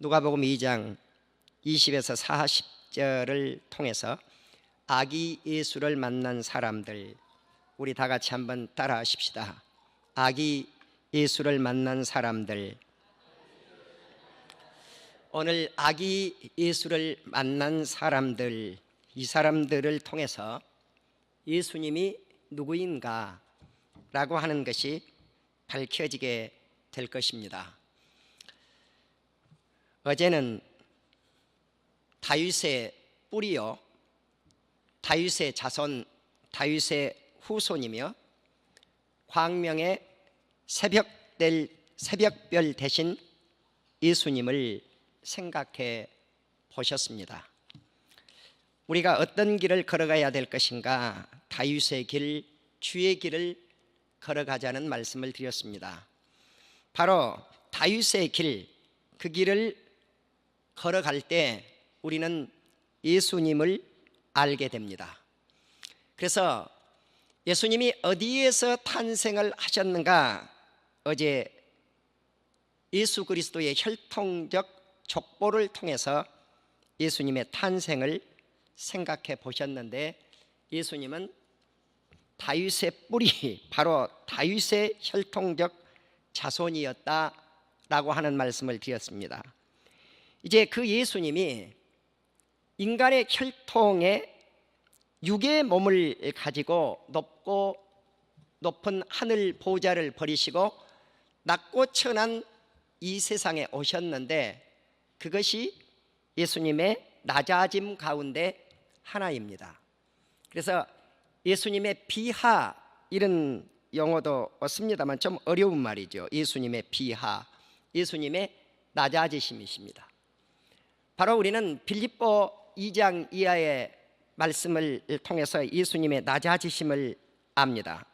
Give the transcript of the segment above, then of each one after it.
누가복음 2장 20에서 40절을 통해서 아기 예수를 만난 사람들, 우리 다 같이 한번 따라 하십시다. 아기 예수를 만난 사람들. 오늘 아기 예수를 만난 사람들, 이 사람들을 통해서 예수님이 누구인가 라고 하는 것이 밝혀지게 될 것입니다. 어제는 다윗의 뿌리요, 다윗의 자손, 다윗의 후손이며 광명의 새벽별 대신 예수님을 생각해 보셨습니다. 우리가 어떤 길을 걸어가야 될 것인가? 다윗의 길, 주의 길을 걸어가자는 말씀을 드렸습니다. 바로 다윗의 길, 그 길을 걸어갈 때 우리는 예수님을 알게 됩니다. 그래서 예수님이 어디에서 탄생을 하셨는가? 어제 예수 그리스도의 혈통적 족보를 통해서 예수님의 탄생을 생각해 보셨는데, 예수님은 다윗의 뿌리, 바로 다윗의 혈통적 자손이었다라고 하는 말씀을 드렸습니다. 이제 그 예수님이 인간의 혈통에 육의 몸을 가지고 높은 하늘 보좌를 버리시고 낮고 천한 이 세상에 오셨는데, 그것이 예수님의 낮아짐 가운데 하나입니다. 그래서 예수님의 비하, 이런 용어도 씁니다만 좀 어려운 말이죠. 예수님의 비하, 예수님의 낮아지심이십니다. 바로 우리는 빌립보 2장 이하의 말씀을 통해서 예수님의 낮아지심을 압니다.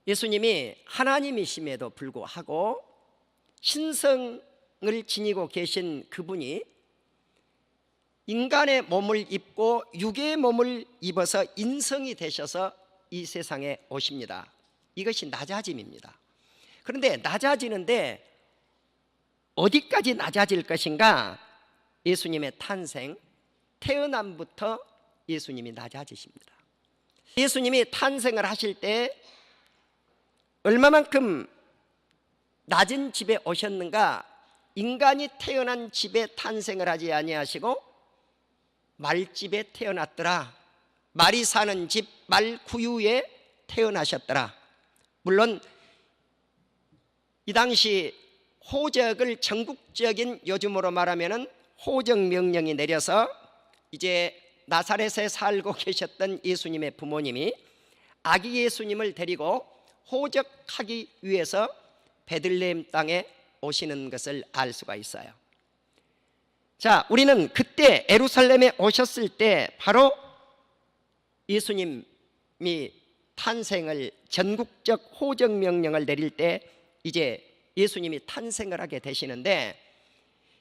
예수님이 하나님이심에도 불구하고 신성을 지니고 계신 그분이 인간의 몸을 입고 육의 몸을 입어서 인성이 되셔서 이 세상에 오십니다. 이것이 낮아짐입니다. 그런데 낮아지는데 어디까지 낮아질 것인가? 예수님의 탄생, 태어남부터 예수님이 낮아지십니다. 예수님이 탄생을 하실 때 얼마만큼 낮은 집에 오셨는가? 인간이 태어난 집에 탄생을 하지 아니하시고 말집에 태어났더라. 말이 사는 집 말구유에 태어나셨더라. 물론 이 당시 호적을 전국적인, 요즘으로 말하면은 호적 명령이 내려서 이제 나사렛에 살고 계셨던 예수님의 부모님이 아기 예수님을 데리고 호적하기 위해서 베들레헴 땅에 오시는 것을 알 수가 있어요. 자, 우리는 그때 예루살렘에 오셨을 때 바로 예수님이 탄생을, 전국적 호적 명령을 내릴 때 이제 예수님이 탄생을 하게 되시는데,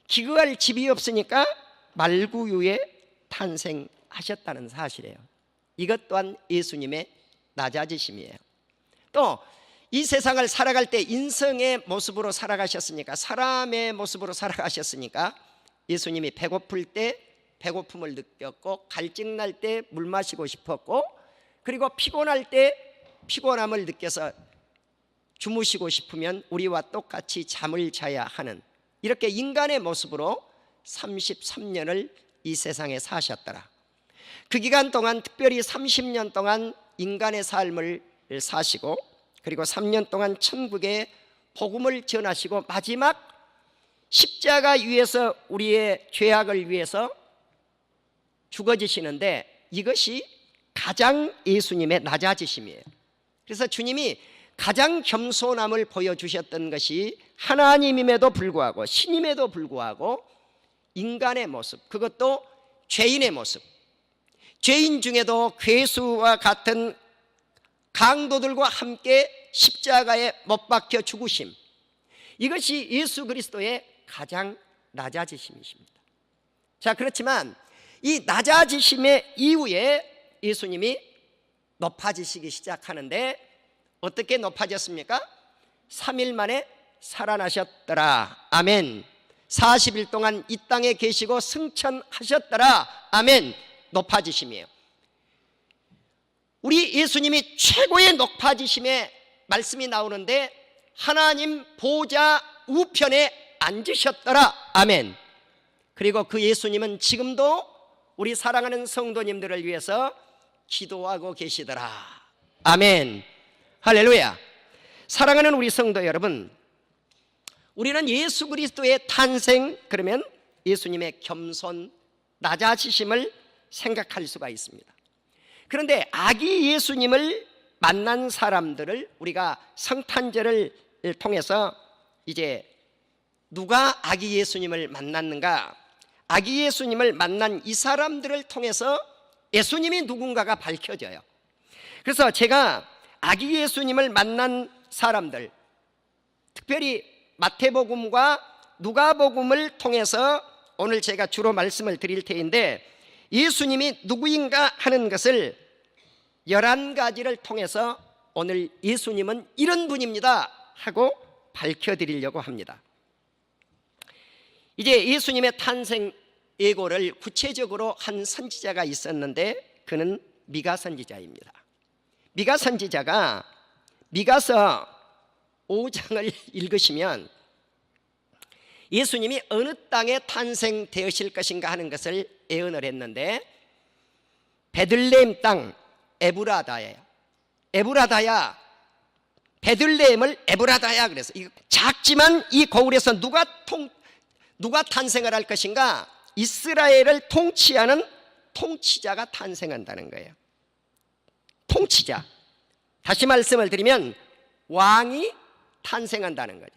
기거할 집이 없으니까 말구유에 탄생하셨다는 사실이에요. 이것 또한 예수님의 낮아지심이에요. 또 이 세상을 살아갈 때 인성의 모습으로 살아가셨으니까, 사람의 모습으로 살아가셨으니까 예수님이 배고플 때 배고픔을 느꼈고, 갈증날 때 물 마시고 싶었고, 그리고 피곤할 때 피곤함을 느껴서 주무시고 싶으면 우리와 똑같이 잠을 자야 하는, 이렇게 인간의 모습으로 33년을 이 세상에 사셨더라. 그 기간 동안 특별히 30년 동안 인간의 삶을 사시고, 그리고 3년 동안 천국의 복음을 전하시고, 마지막 십자가 위에서 우리의 죄악을 위해서 죽어지시는데, 이것이 가장 예수님의 낮아지심이에요. 그래서 주님이 가장 겸손함을 보여주셨던 것이 하나님임에도 불구하고, 신임에도 불구하고 인간의 모습, 그것도 죄인의 모습, 죄인 중에도 괴수와 같은 강도들과 함께 십자가에 못 박혀 죽으심, 이것이 예수 그리스도의 가장 낮아지심이십니다. 자, 그렇지만 이 낮아지심의 이후에 예수님이 높아지시기 시작하는데, 어떻게 높아졌습니까? 3일 만에 살아나셨더라. 아멘. 40일 동안 이 땅에 계시고 승천하셨더라. 아멘. 높아지심이에요. 우리 예수님이 최고의 높아지심의 말씀이 나오는데 하나님 보좌 우편에 앉으셨더라. 아멘. 그리고 그 예수님은 지금도 우리 사랑하는 성도님들을 위해서 기도하고 계시더라. 아멘. 할렐루야. 사랑하는 우리 성도 여러분, 우리는 예수 그리스도의 탄생, 그러면 예수님의 겸손, 낮아지심을 생각할 수가 있습니다. 그런데 아기 예수님을 만난 사람들을 우리가 성탄절을 통해서 이제 누가 아기 예수님을 만났는가, 아기 예수님을 만난 이 사람들을 통해서 예수님이 누군가가 밝혀져요. 그래서 제가 아기 예수님을 만난 사람들, 특별히 마태복음과 누가복음을 통해서 오늘 제가 주로 말씀을 드릴 테인데, 예수님이 누구인가 하는 것을 11가지를 통해서 오늘 예수님은 이런 분입니다 하고 밝혀드리려고 합니다. 이제 예수님의 탄생 예고를 구체적으로 한 선지자가 있었는데 그는 미가 선지자입니다. 미가 선지자가 미가서 5장을 읽으시면 예수님이 어느 땅에 탄생되실 것인가 하는 것을 예언을 했는데, 베들레헴 땅 에브라다예요. 에브라다야, 베들레헴을 에브라다야. 그래서 작지만 이 거울에서 누가 탄생을 할 것인가? 이스라엘을 통치하는 통치자가 탄생한다는 거예요. 통치자. 다시 말씀을 드리면 왕이 탄생한다는 거죠.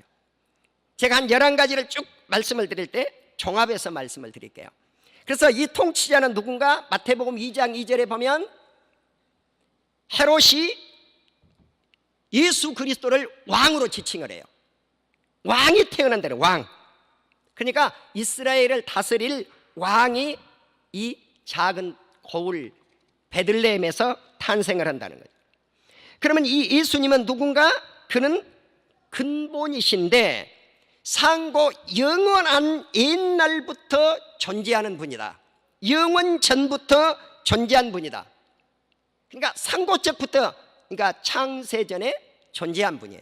제가 한 11가지를 쭉 말씀을 드릴 때 종합해서 말씀을 드릴게요. 그래서 이 통치자는 누군가? 마태복음 2장 2절에 보면 헤롯이 예수 그리스도를 왕으로 지칭을 해요. 왕이 태어난다는 왕. 그러니까 이스라엘을 다스릴 왕이 이 작은 거울 베들레헴에서 탄생을 한다는 거죠. 그러면 이 예수님은 누군가? 그는 근본이신데 상고 영원한 옛날부터 존재하는 분이다. 영원 전부터 존재한 분이다. 그러니까 상고적부터, 그러니까 창세전에 존재한 분이에요.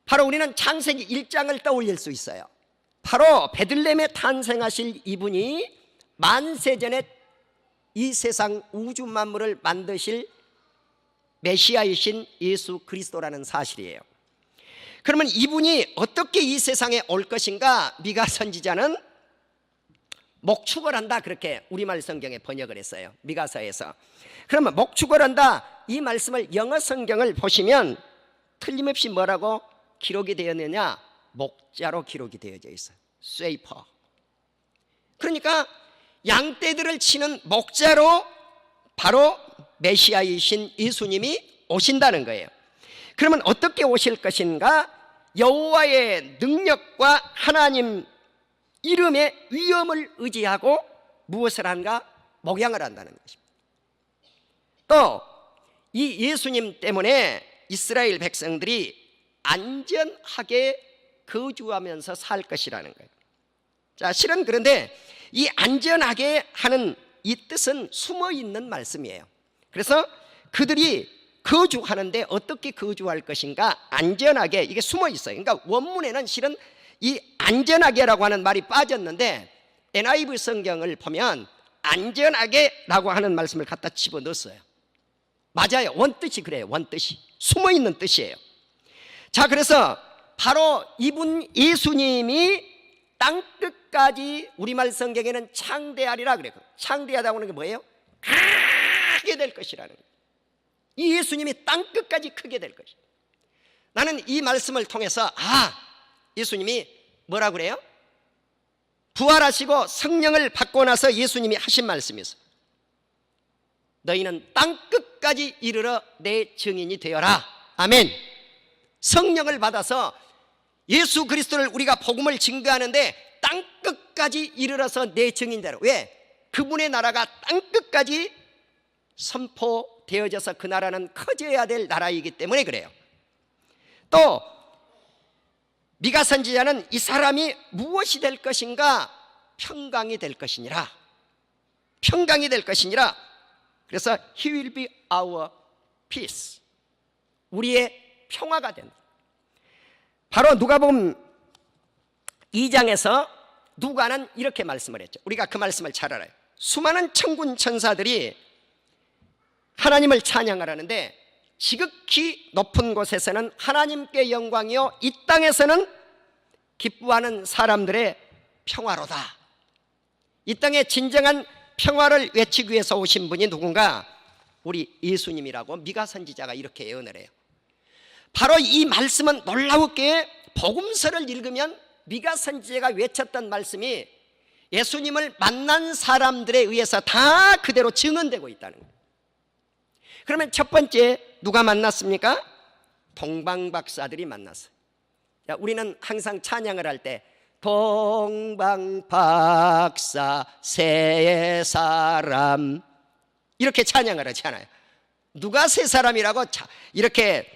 바로 우리는 창세기 1장을 떠올릴 수 있어요. 바로 베들레헴에 탄생하실 이분이 만세전에 이 세상 우주 만물을 만드실 메시아이신 예수 그리스도라는 사실이에요. 그러면 이분이 어떻게 이 세상에 올 것인가? 미가 선지자는 목축을 한다, 그렇게 우리말 성경에 번역을 했어요. 미가서에서. 그러면 목축을 한다, 이 말씀을 영어 성경을 보시면 틀림없이 뭐라고 기록이 되었느냐? 목자로 기록이 되어져 있어요. 쇠이퍼. 그러니까 양떼들을 치는 목자로 바로 메시아이신 예수님이 오신다는 거예요. 그러면 어떻게 오실 것인가? 여호와의 능력과 하나님 이름의 위엄을 의지하고 무엇을 한가? 목양을 한다는 것입니다. 또 이 예수님 때문에 이스라엘 백성들이 안전하게 거주하면서 살 것이라는 거예요. 자, 실은 그런데 이 안전하게 하는 이 뜻은 숨어 있는 말씀이에요. 그래서 그들이 거주하는데 어떻게 거주할 것인가? 안전하게, 이게 숨어 있어요. 그러니까 원문에는 실은 이 안전하게라고 하는 말이 빠졌는데 NIV 성경을 보면 안전하게라고 하는 말씀을 갖다 집어넣었어요. 맞아요. 원뜻이 그래요. 원뜻이 숨어 있는 뜻이에요. 자, 그래서 바로 이분 예수님이 땅끝까지, 우리말 성경에는 창대하리라 그래요. 창대하다고 하는 게 뭐예요? 크게 될 것이라는 거예요. 이 예수님이 땅끝까지 크게 될 것이에요. 나는 이 말씀을 통해서 예수님이 뭐라 그래요? 부활하시고 성령을 받고 나서 예수님이 하신 말씀이 있어요. 너희는 땅끝까지 이르러 내 증인이 되어라. 아멘. 성령을 받아서 예수 그리스도를 우리가 복음을 증거하는데 땅끝까지 이르러서 내 증인 되라. 왜? 그분의 나라가 땅끝까지 선포되어져서 그 나라는 커져야 될 나라이기 때문에 그래요. 또 미가 선지자는 이 사람이 무엇이 될 것인가? 평강이 될 것이니라. 평강이 될 것이니라. 그래서 He will be our peace. 우리의 평화가 된다. 바로 누가복음 2장에서 누가는 이렇게 말씀을 했죠. 우리가 그 말씀을 잘 알아요. 수많은 천군 천사들이 하나님을 찬양하라는데 지극히 높은 곳에서는 하나님께 영광이요 이 땅에서는 기뻐하는 사람들의 평화로다. 이 땅에 진정한 평화를 외치기 위해서 오신 분이 누군가? 우리 예수님이라고 미가 선지자가 이렇게 예언을 해요. 바로 이 말씀은 놀라웠기에 복음서를 읽으면 미가 선지자가 외쳤던 말씀이 예수님을 만난 사람들에 의해서 다 그대로 증언되고 있다는 거예요. 그러면 첫 번째 누가 만났습니까? 동방박사들이 만났어요. 자, 우리는 항상 찬양을 할 때 동방박사 세 사람 이렇게 찬양을 하잖아요. 누가 세 사람이라고 이렇게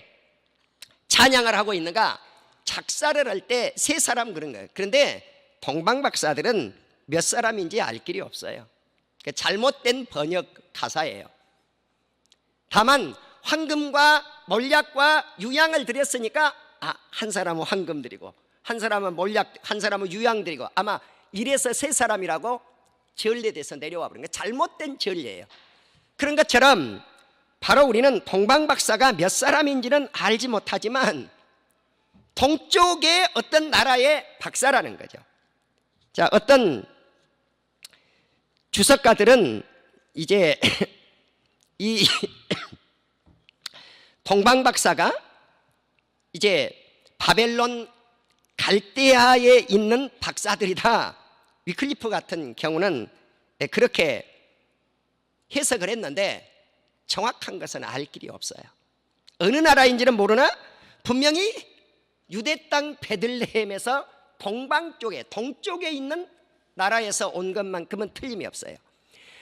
찬양을 하고 있는가? 작사를 할 때 세 사람 그런 거예요. 그런데 동방박사들은 몇 사람인지 알 길이 없어요. 잘못된 번역 가사예요. 다만 황금과 몰약과 유향을 드렸으니까 한 사람은 황금 드리고 한 사람은 몰약, 한 사람은 유향 드리고 아마 이래서 세 사람이라고 전례돼서 내려와 버린 거예요. 잘못된 전례예요. 그런 것처럼 바로 우리는 동방박사가 몇 사람인지는 알지 못하지만 동쪽의 어떤 나라의 박사라는 거죠. 자, 어떤 주석가들은 이제 이 동방박사가 이제 바벨론 갈대아에 있는 박사들이다. 위클리프 같은 경우는 그렇게 해석을 했는데 정확한 것은 알 길이 없어요. 어느 나라인지는 모르나 분명히 유대 땅 베들레헴에서 동방쪽에 동쪽에 있는 나라에서 온 것만큼은 틀림이 없어요.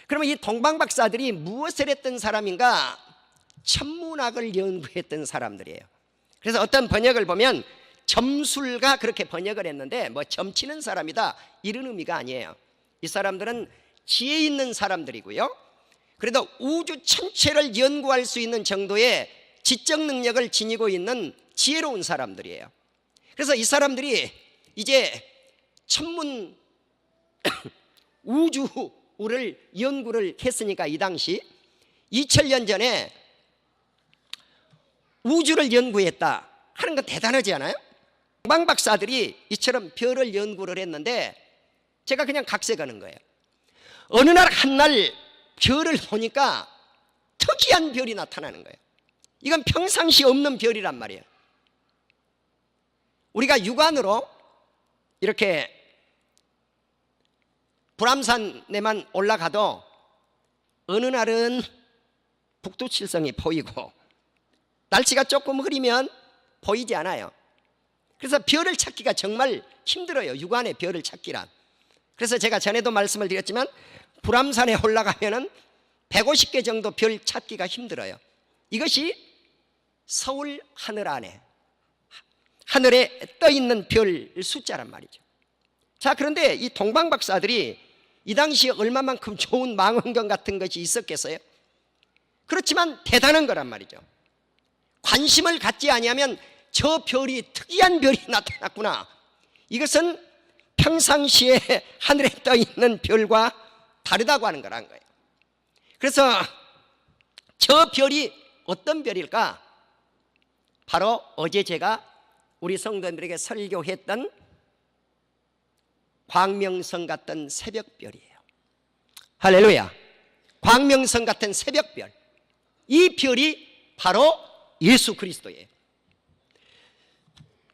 그러면 이 동방박사들이 무엇을 했던 사람인가? 천문학을 연구했던 사람들이에요. 그래서 어떤 번역을 보면 점술가 그렇게 번역을 했는데 뭐 점치는 사람이다 이런 의미가 아니에요. 이 사람들은 지혜 있는 사람들이고요, 그래도 우주 전체를 연구할 수 있는 정도의 지적 능력을 지니고 있는 지혜로운 사람들이에요. 그래서 이 사람들이 이제 천문 우주를 연구를 했으니까 이 당시 2000년 전에 우주를 연구했다 하는 거 대단하지 않아요? 동방박사들이 이처럼 별을 연구를 했는데 제가 그냥 각색하는 거예요. 어느 날 한날 별을 보니까 특이한 별이 나타나는 거예요. 이건 평상시 없는 별이란 말이에요. 우리가 육안으로 이렇게 불암산에만 올라가도 어느 날은 북두칠성이 보이고 날씨가 조금 흐리면 보이지 않아요. 그래서 별을 찾기가 정말 힘들어요. 육안의 별을 찾기란. 그래서 제가 전에도 말씀을 드렸지만 불암산에 올라가면은 150개 정도 별 찾기가 힘들어요. 이것이 서울 하늘 안에 하늘에 떠 있는 별 숫자란 말이죠. 자, 그런데 이 동방박사들이 이 당시에 얼마만큼 좋은 망원경 같은 것이 있었겠어요? 그렇지만 대단한 거란 말이죠. 관심을 갖지 아니하면 저 별이 특이한 별이 나타났구나, 이것은 평상시에 하늘에 떠 있는 별과 다르다고 하는 거란 거예요. 그래서 저 별이 어떤 별일까? 바로 어제 제가 우리 성도들에게 설교했던 광명성 같은 새벽별이에요. 할렐루야. 광명성 같은 새벽별, 이 별이 바로 예수 그리스도예요.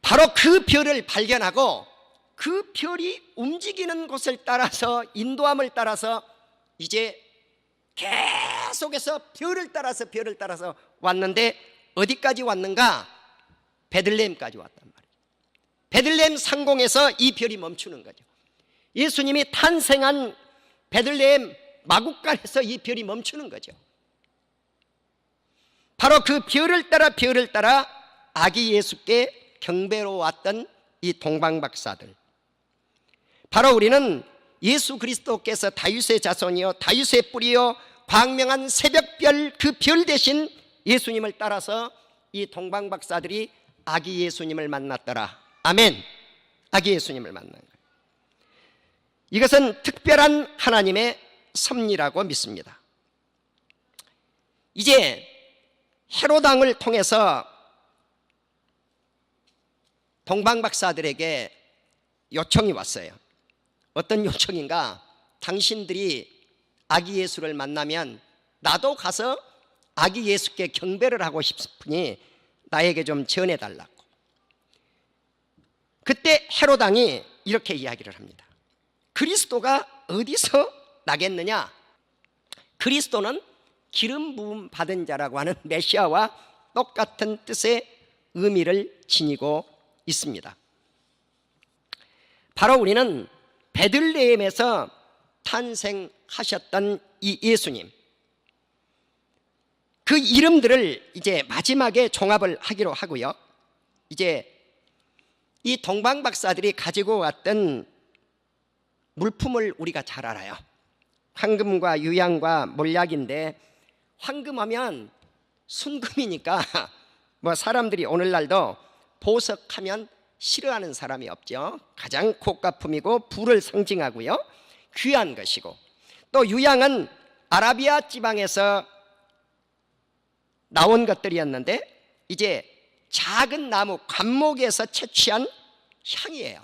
바로 그 별을 발견하고 그 별이 움직이는 곳을 따라서 인도함을 따라서 이제 계속해서 별을 따라서 왔는데 어디까지 왔는가? 베들레헴까지 왔단 말이에요. 베들레헴 상공에서 이 별이 멈추는 거죠. 예수님이 탄생한 베들레헴 마국간에서 이 별이 멈추는 거죠. 바로 그 별을 따라 아기 예수께 경배로 왔던 이 동방박사들, 바로 우리는 예수 그리스도께서 다윗의 자손이요 다윗의 뿌리요 광명한 새벽별, 그 별 대신 예수님을 따라서 이 동방박사들이 아기 예수님을 만났더라. 아멘. 아기 예수님을 만난 거예요. 이것은 특별한 하나님의 섭리라고 믿습니다. 이제 헤롯 왕을 통해서 동방박사들에게 요청이 왔어요. 어떤 요청인가? 당신들이 아기 예수를 만나면 나도 가서 아기 예수께 경배를 하고 싶으니 나에게 좀 전해달라고. 그때 헤롯 왕이 이렇게 이야기를 합니다. 그리스도가 어디서 나겠느냐? 그리스도는 기름 부음 받은 자라고 하는 메시아와 똑같은 뜻의 의미를 지니고 있습니다. 바로 우리는 베들레헴에서 탄생하셨던 이 예수님, 그 이름들을 이제 마지막에 종합을 하기로 하고요. 이제 이 동방박사들이 가지고 왔던 물품을 우리가 잘 알아요. 황금과 유향과 몰약인데, 황금하면 순금이니까 뭐 사람들이 오늘날도 보석하면 싫어하는 사람이 없죠. 가장 고가품이고 부를 상징하고요, 귀한 것이고, 또 유향은 아라비아 지방에서 나온 것들이었는데 이제 작은 나무 관목에서 채취한 향이에요.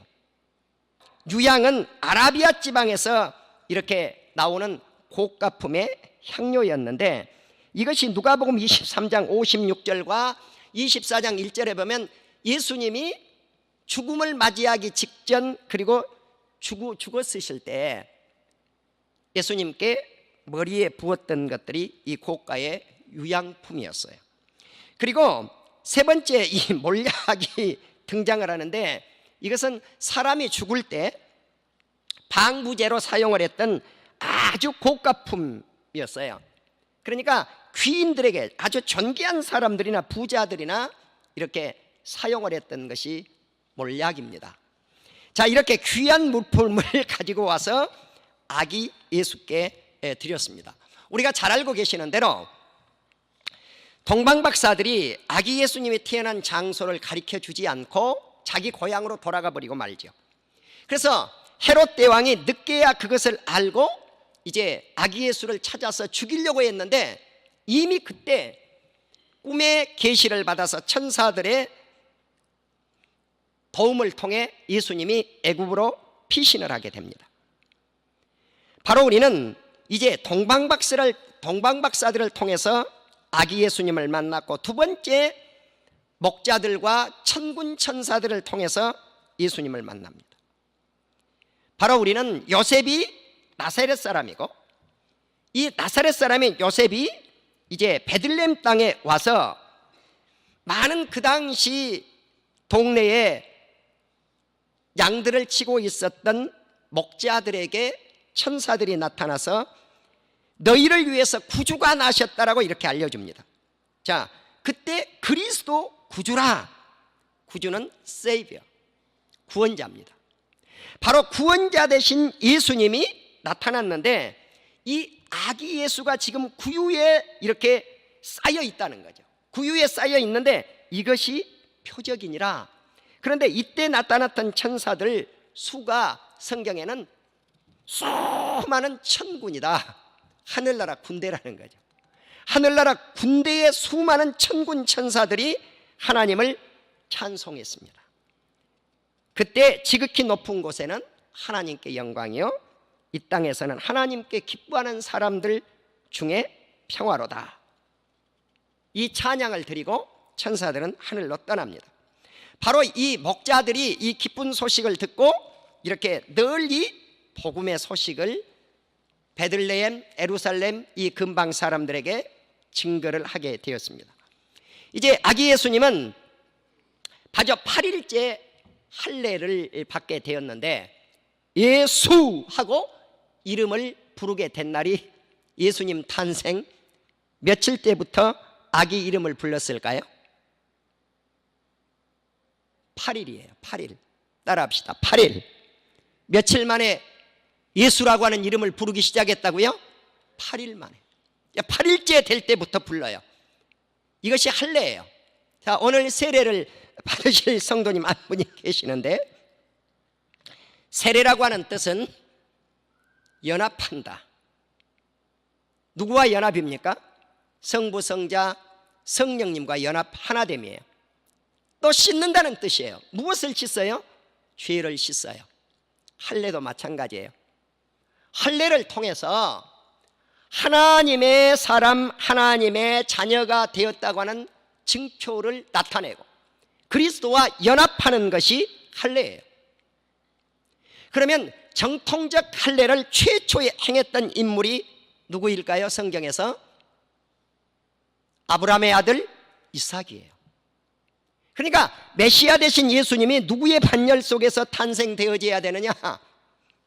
유향은 아라비아 지방에서 이렇게 나오는 고가품의 향료였는데, 이것이 누가복음 23장 56절과 24장 1절에 보면 예수님이 죽음을 맞이하기 직전, 그리고 죽었으실 때 예수님께 머리에 부었던 것들이 이 고가의 유향품이었어요. 그리고 세 번째 이 몰약이 등장을 하는데, 이것은 사람이 죽을 때 방부제로 사용을 했던 아주 고가품이었어요. 그러니까 귀인들에게, 아주 존귀한 사람들이나 부자들이나 이렇게 사용을 했던 것이 몰약입니다. 자, 이렇게 귀한 물품을 가지고 와서 아기 예수께 드렸습니다. 우리가 잘 알고 계시는 대로 동방박사들이 아기 예수님이 태어난 장소를 가르쳐 주지 않고 자기 고향으로 돌아가 버리고 말죠. 그래서 헤롯 대왕이 늦게야 그것을 알고 이제 아기 예수를 찾아서 죽이려고 했는데, 이미 그때 꿈의 계시를 받아서 천사들의 도움을 통해 예수님이 애굽으로 피신을 하게 됩니다. 바로 우리는 이제 동방박사들을 통해서 아기 예수님을 만났고, 두 번째 목자들과 천군 천사들을 통해서 예수님을 만납니다. 바로 우리는 요셉이 나사렛 사람이고, 이 나사렛 사람인 요셉이 이제 베들레헴 땅에 와서 많은 그 당시 동네에 양들을 치고 있었던 목자들에게 천사들이 나타나서 너희를 위해서 구주가 나셨다라고 이렇게 알려줍니다. 자, 그때 그리스도 구주라. 구주는 세이비어, 구원자입니다. 바로 구원자 되신 예수님이 나타났는데, 이 아기 예수가 지금 구유에 이렇게 쌓여 있다는 거죠. 구유에 쌓여 있는데 이것이 표적이니라. 그런데 이때 나타났던 천사들 수가 성경에는 수많은 천군이다. 하늘나라 군대라는 거죠. 하늘나라 군대의 수많은 천군 천사들이 하나님을 찬송했습니다. 그때 지극히 높은 곳에는 하나님께 영광이요, 이 땅에서는 하나님께 기뻐하는 사람들 중에 평화로다. 이 찬양을 드리고 천사들은 하늘로 떠납니다. 바로 이 목자들이 이 기쁜 소식을 듣고 이렇게 널리 복음의 소식을 베들레헴, 예루살렘 이 근방 사람들에게 증거를 하게 되었습니다. 이제 아기 예수님은 바저 8일째 할례를 받게 되었는데, 예수하고 이름을 부르게 된 날이 예수님 탄생 며칠 때부터 아기 이름을 불렀을까요? 8일이에요. 8일. 따라합시다. 8일. 며칠 만에 예수라고 하는 이름을 부르기 시작했다고요? 8일 만에. 8일째 될 때부터 불러요. 이것이 할례예요. 자, 오늘 세례를 받으실 성도님 한 분이 계시는데, 세례라고 하는 뜻은 연합한다. 누구와 연합입니까? 성부, 성자, 성령님과 연합 하나됨이에요. 또 씻는다는 뜻이에요. 무엇을 씻어요? 죄를 씻어요. 할례도 마찬가지예요. 할례를 통해서 하나님의 사람, 하나님의 자녀가 되었다고 하는 증표를 나타내고 그리스도와 연합하는 것이 할례예요. 그러면 정통적 할례를 최초에 행했던 인물이 누구일까요? 성경에서 아브라함의 아들 이삭이에요. 그러니까 메시아 되신 예수님이 누구의 반열 속에서 탄생되어져야 되느냐?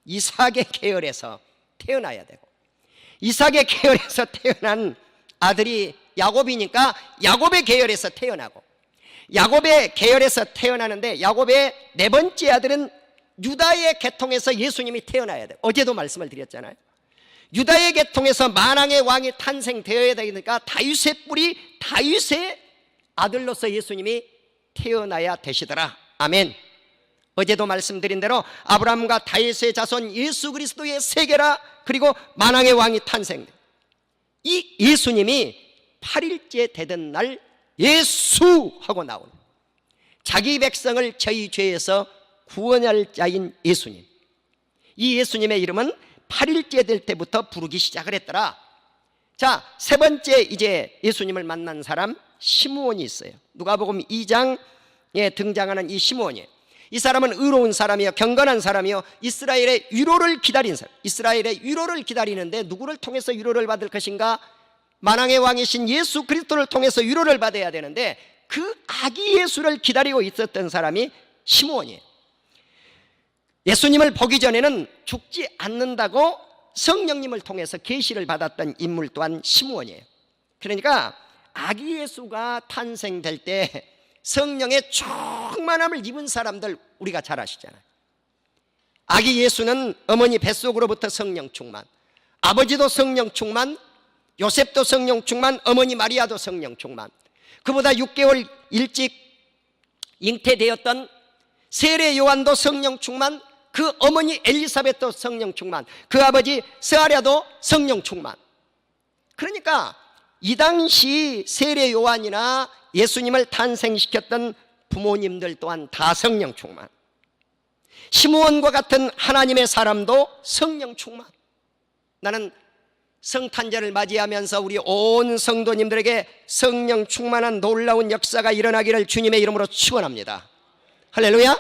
이삭의 계열에서 태어나야 되고, 이삭의 계열에서 태어난 아들이 야곱이니까 야곱의 계열에서 태어나고, 야곱의 계열에서 태어나는데 야곱의 네 번째 아들은 유다의 계통에서 예수님이 태어나야 돼요. 어제도 말씀을 드렸잖아요. 유다의 계통에서 만왕의 왕이 탄생되어야 되니까 다윗의 뿌리, 다윗의 아들로서 예수님이 태어나야 되시더라. 아멘. 어제도 말씀드린 대로 아브라함과 다윗의 자손 예수 그리스도의 세계라. 그리고 만왕의 왕이 탄생돼. 이 예수님이 8일째 되던 날 예수 하고 나오는, 자기 백성을 저희 죄에서 구원할 자인 예수님. 이 예수님의 이름은 8일째 될 때부터 부르기 시작을 했더라. 자, 세 번째 이제 예수님을 만난 사람 시므온이 있어요. 누가복음 2장에 등장하는 이 시므온이에요. 이 사람은 의로운 사람이요, 경건한 사람이요, 이스라엘의 위로를 기다린 사람. 이스라엘의 위로를 기다리는데 누구를 통해서 위로를 받을 것인가? 만왕의 왕이신 예수 그리스도를 통해서 위로를 받아야 되는데 그 아기 예수를 기다리고 있었던 사람이 시므온이에요. 예수님을 보기 전에는 죽지 않는다고 성령님을 통해서 계시를 받았던 인물 또한 시므온이에요. 그러니까 아기 예수가 탄생될 때 성령의 충만함을 입은 사람들 우리가 잘 아시잖아요. 아기 예수는 어머니 뱃속으로부터 성령 충만, 아버지도 성령 충만, 요셉도 성령 충만, 어머니 마리아도 성령 충만. 그보다 6개월 일찍 잉태되었던 세례 요한도 성령 충만, 그 어머니 엘리사벳도 성령 충만, 그 아버지 스가랴도 성령 충만. 그러니까 이 당시 세례 요한이나 예수님을 탄생시켰던 부모님들 또한 다 성령 충만. 시므온과 같은 하나님의 사람도 성령 충만. 나는 성탄절을 맞이하면서 우리 온 성도님들에게 성령 충만한 놀라운 역사가 일어나기를 주님의 이름으로 축원합니다. 할렐루야.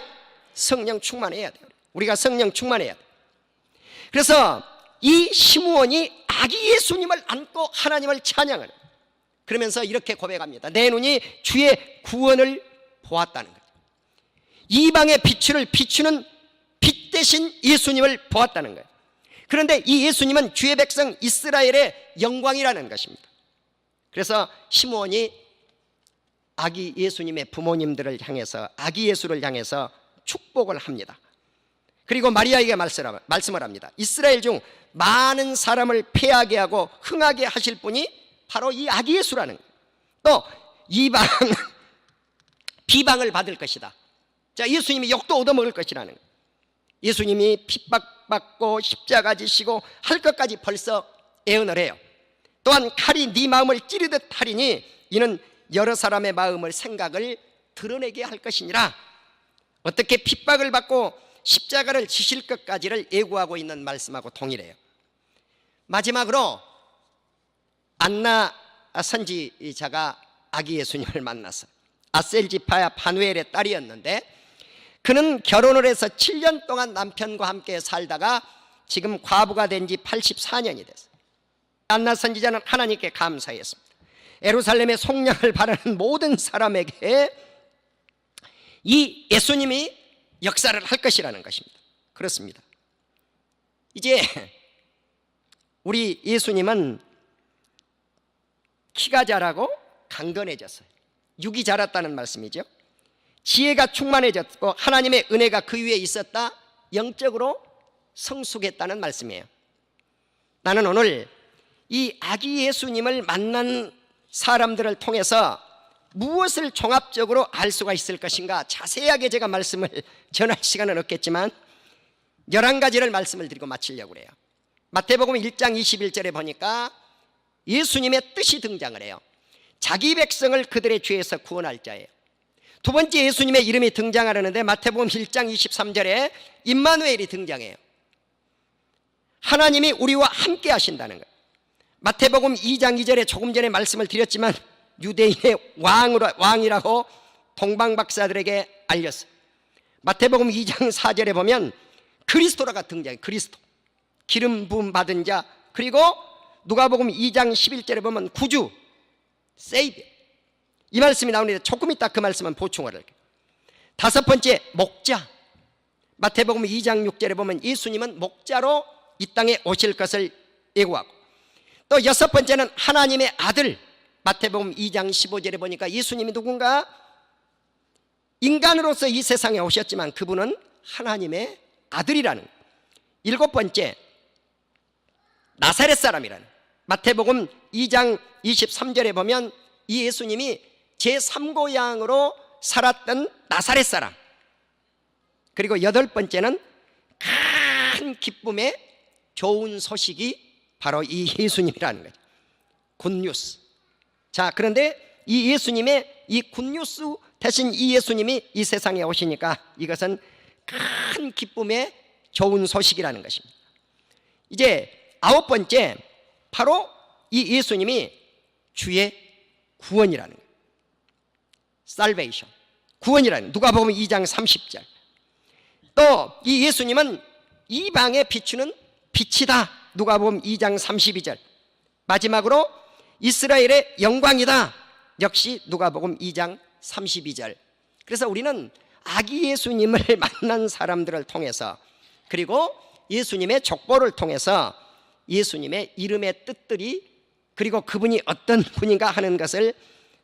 성령 충만해야 돼요. 우리가 성령 충만해야 돼요. 그래서 이 시므온이 아기 예수님을 안고 하나님을 찬양을 해요. 그러면서 이렇게 고백합니다. 내 눈이 주의 구원을 보았다는 거죠. 이방의 빛을 비추는 빛 대신 예수님을 보았다는 거예요. 그런데 이 예수님은 주의 백성 이스라엘의 영광이라는 것입니다. 그래서 시므온이 아기 예수님의 부모님들을 향해서, 아기 예수를 향해서 축복을 합니다. 그리고 마리아에게 말씀을 합니다. 이스라엘 중 많은 사람을 패하게 하고 흥하게 하실 분이 바로 이 아기 예수라는 거예요. 또 이방 비방을 받을 것이다. 자, 예수님이 욕도 얻어먹을 것이라는 거예요. 예수님이 핍박받고 십자가 지시고 할 것까지 벌써 예언을 해요. 또한 칼이 네 마음을 찌르듯 하리니 이는 여러 사람의 마음을, 생각을 드러내게 할 것이니라. 어떻게 핍박을 받고 십자가를 지실 것까지를 예고하고 있는 말씀하고 동일해요. 마지막으로 안나 선지자가 아기 예수님을 만나서, 아셀 지파 파누엘의 딸이었는데 그는 결혼을 해서 7년 동안 남편과 함께 살다가 지금 과부가 된 지 84년이 됐어요. 안나 선지자는 하나님께 감사했습니다. 예루살렘의 속량을 바라는 모든 사람에게 이 예수님이 역사를 할 것이라는 것입니다. 그렇습니다. 이제 우리 예수님은 키가 자라고 강건해졌어요. 육이 자랐다는 말씀이죠. 지혜가 충만해졌고 하나님의 은혜가 그 위에 있었다. 영적으로 성숙했다는 말씀이에요. 나는 오늘 이 아기 예수님을 만난 사람들을 통해서 무엇을 종합적으로 알 수가 있을 것인가, 자세하게 제가 말씀을 전할 시간은 없겠지만 11가지를 말씀을 드리고 마치려고 그래요. 마태복음 1장 21절에 보니까 예수님의 뜻이 등장을 해요. 자기 백성을 그들의 죄에서 구원할 자예요. 두 번째 예수님의 이름이 등장하려는데 마태복음 1장 23절에 임마누엘이 등장해요. 하나님이 우리와 함께 하신다는 거예요. 마태복음 2장 2절에 조금 전에 말씀을 드렸지만 유대인의 왕이라고 동방박사들에게 알렸어요. 마태복음 2장 4절에 보면 그리스도라가 등장해요. 그리스도, 기름 부음 받은 자. 그리고 누가복음 2장 11절에 보면 구주, 세이비어, 이 말씀이 나오는데 조금 이따 그 말씀은 보충을 할게요. 다섯 번째, 목자. 마태복음 2장 6절에 보면 예수님은 목자로 이 땅에 오실 것을 예고하고, 또 여섯 번째는 하나님의 아들. 마태복음 2장 15절에 보니까 예수님이 누군가? 인간으로서 이 세상에 오셨지만 그분은 하나님의 아들이라는 거예요. 일곱 번째, 나사렛 사람이라는, 마태복음 2장 23절에 보면 이 예수님이 제3고향으로 살았던 나사렛 사람. 그리고 여덟 번째는 큰 기쁨의 좋은 소식이 바로 이 예수님이라는 거예요. 굿뉴스. 자, 그런데 이 예수님의 이 굿뉴스 대신 이 예수님이 이 세상에 오시니까 이것은 큰 기쁨의 좋은 소식이라는 것입니다. 이제 아홉 번째, 바로 이 예수님이 주의 구원이라는 거예요. 살베이션, 구원이라는, 누가복음 2장 30절. 또 이 예수님은 이방에 비추는 빛이다. 누가복음 2장 32절. 마지막으로 이스라엘의 영광이다. 역시 누가복음 2장 32절. 그래서 우리는 아기 예수님을 만난 사람들을 통해서, 그리고 예수님의 족보를 통해서 예수님의 이름의 뜻들이, 그리고 그분이 어떤 분인가 하는 것을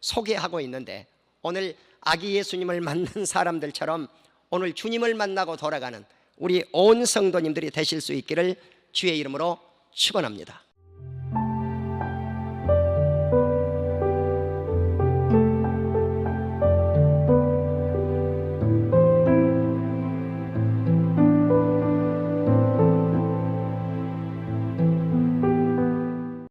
소개하고 있는데, 오늘 아기 예수님을 만난 사람들처럼 오늘 주님을 만나고 돌아가는 우리 온 성도님들이 되실 수 있기를 주의 이름으로 축원합니다.